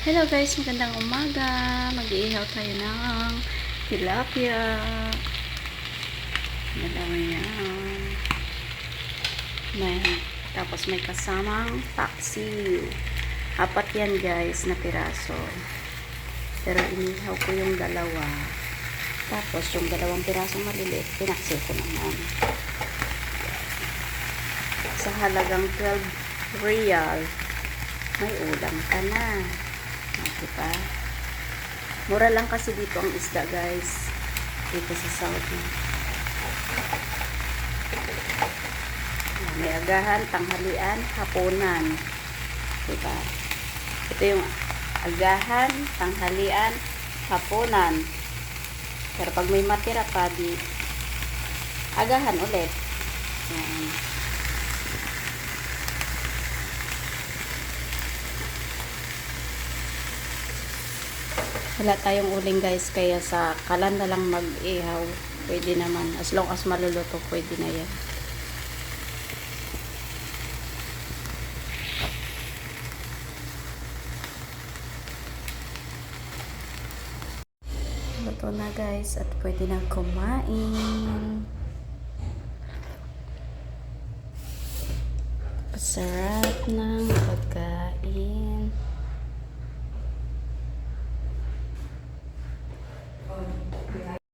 Hello guys, magandang umaga. Mag-iihaw tayo ng tilapia. Madami yan. Tapos may kasamang paksiw. Apat yan guys na piraso. Pero inihaw ko yung dalawa. Tapos yung dalawang pirasong maliliit, pinaksiw ko naman. Sa halagang 12 real, may ulam ka na. Diba? Mura lang kasi dito ang isda guys, dito sa Saudi. May agahan, tanghalian, hapunan, diba? Ito yung agahan, tanghalian, hapunan. Pero pag may matira pa, di agahan ulit. Yan. Wala tayong uling guys, kaya sa kalan na lang mag-ihaw. Pwede naman. As long as maluluto, pwede na yan. Luto na guys, at pwede na kumain. Sarap ng pagkain.